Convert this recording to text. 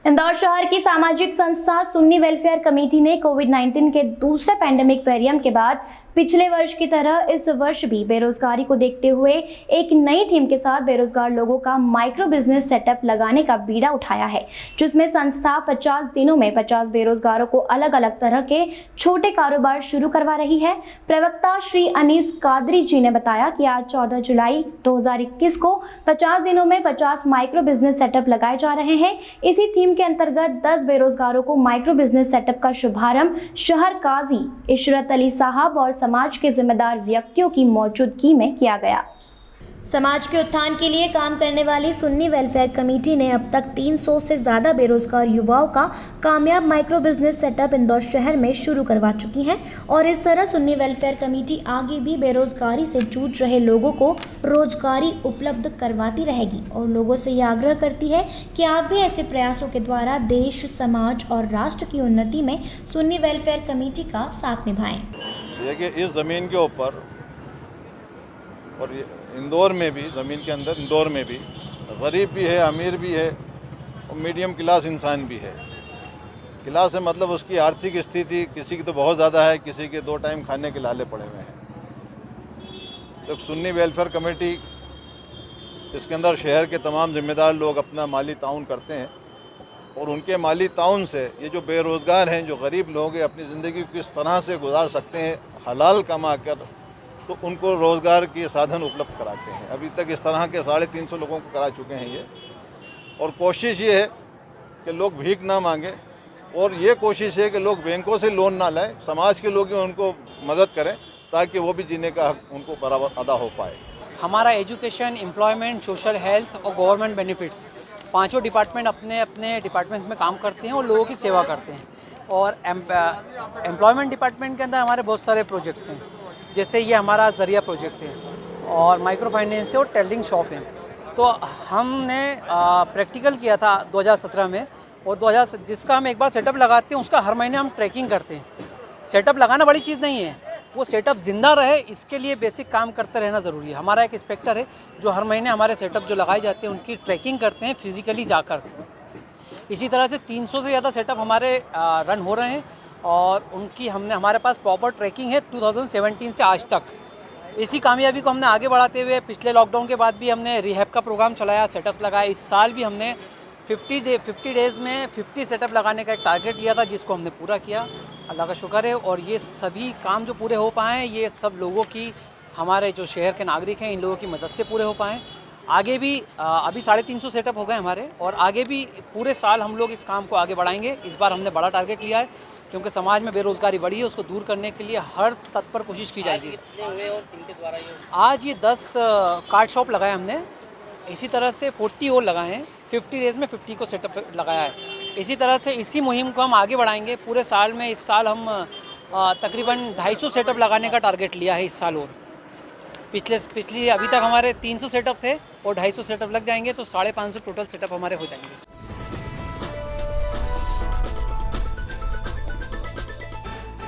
इंदौर शहर की सामाजिक संस्था सुन्नी वेलफेयर कमेटी ने कोविड-19 के दूसरे पैंडेमिक वेरिएंट के बाद पिछले वर्ष की तरह इस वर्ष भी बेरोजगारी को देखते हुए एक नई थीम के साथ बेरोजगार लोगों का माइक्रो बिजनेस सेटअप लगाने का बीड़ा उठाया है, जिसमें संस्था 50 दिनों में 50 बेरोजगारों को अलग अलग तरह के छोटे कारोबार शुरू करवा रही है। प्रवक्ता श्री अनीस कादरी जी ने बताया कि आज 14 जुलाई 2021 को 50 दिनों में 50 माइक्रो बिजनेस सेटअप लगाए जा रहे हैं। इसी थीम के अंतर्गत 10 बेरोजगारों को माइक्रो बिजनेस सेटअप का शुभारंभ शहर काजी इशरत अली साहब और समाज के जिम्मेदार व्यक्तियों की मौजूदगी में किया गया। समाज के उत्थान के लिए काम करने वाली सुन्नी वेलफेयर कमेटी ने अब तक 300 से ज़्यादा बेरोजगार युवाओं का कामयाब माइक्रो बिजनेस सेटअप इंदौर शहर में शुरू करवा चुकी है और इस तरह सुन्नी वेलफेयर कमेटी आगे भी बेरोजगारी से जूझ रहे लोगों को रोजगारी उपलब्ध करवाती रहेगी और लोगों से यह आग्रह करती है कि आप भी ऐसे प्रयासों के द्वारा देश, समाज और राष्ट्र की उन्नति में सुन्नी वेलफेयर कमेटी का साथ निभाएं। देखिए, इस ज़मीन के ऊपर और इंदौर में भी, ज़मीन के अंदर इंदौर में भी गरीब भी है, अमीर भी है और मीडियम क्लास इंसान भी है। क्लास है मतलब उसकी आर्थिक स्थिति किसी की तो बहुत ज़्यादा है, किसी के 2 टाइम खाने के लाले पड़े हुए हैं। तो सुन्नी वेलफेयर कमेटी, इसके अंदर शहर के तमाम जिम्मेदार लोग अपना माली ताउन करते हैं और उनके माली ताउन से ये जो बेरोज़गार हैं, जो गरीब लोग हैं, अपनी ज़िंदगी किस तरह से गुजार सकते हैं हलाल कमा कर, तो उनको रोज़गार के साधन उपलब्ध कराते हैं। अभी तक इस तरह के 350 लोगों को करा चुके हैं ये, और कोशिश ये है कि लोग भीख ना मांगे और ये कोशिश है कि लोग बैंकों से लोन ना लाएं, समाज के लोग उनको मदद करें ताकि वो भी जीने का हक उनको बराबर अदा हो पाए। हमारा एजुकेशन, एम्प्लॉयमेंट, सोशल हेल्थ और गवर्नमेंट बेनिफिट्स, पांचों डिपार्टमेंट अपने अपने डिपार्टमेंट्स में काम करते हैं और लोगों की सेवा करते हैं। और एम्प्लॉयमेंट डिपार्टमेंट के अंदर हमारे बहुत सारे प्रोजेक्ट्स हैं, जैसे ये हमारा ज़रिया प्रोजेक्ट है और माइक्रो फाइनेंस है और टेलरिंग शॉप है। तो हमने प्रैक्टिकल किया था 2017 में, और जिसका हम एक बार सेटअप लगाते हैं उसका हर महीने हम ट्रैकिंग करते हैं। सेटअप लगाना बड़ी चीज़ नहीं है, वो सेटअप ज़िंदा रहे इसके लिए बेसिक काम करते रहना ज़रूरी है। हमारा एक इंस्पेक्टर है जो हर महीने हमारे सेटअप जो लगाए जाते हैं उनकी ट्रैकिंग करते हैं फिज़िकली जाकर। इसी तरह से 300 से ज़्यादा सेटअप हमारे रन हो रहे हैं और उनकी हमारे पास प्रॉपर ट्रैकिंग है 2017 से आज तक। इसी कामयाबी को हमने आगे बढ़ाते हुए पिछले लॉकडाउन के बाद भी हमने रिहैब का प्रोग्राम चलाया, सेटअप्स लगाए। इस साल भी हमने 50 डेज़ में 50 सेटअप लगाने का एक टारगेट लिया था, जिसको हमने पूरा किया, अल्लाह का शुक्र है। और ये सभी काम जो पूरे हो पाए हैं, ये सब लोगों की, हमारे जो शहर के नागरिक हैं, इन लोगों की मदद से पूरे हो पाएँ। आगे भी अभी 350 सेटअप हो गए हमारे, और आगे भी पूरे साल हम लोग इस काम को आगे बढ़ाएंगे। इस बार हमने बड़ा टारगेट लिया है क्योंकि समाज में बेरोज़गारी बढ़ी है, उसको दूर करने के लिए हर तत्पर कोशिश की जाएगी। आज ये 10 कार्ड शॉप लगाए हमने, इसी तरह से 40 और लगाए हैं। 50 डेज़ में 50 को सेटअप लगाया है। इसी तरह से इसी मुहिम को हम आगे बढ़ाएंगे पूरे साल में। इस साल हम तकरीबन 250 सेटअप लगाने का टारगेट लिया है इस साल। और पिछली अभी तक हमारे 300 सेटअप थे और 250 सेटअप लग जाएंगे तो 550 टोटल सेटअप हमारे हो जाएंगे।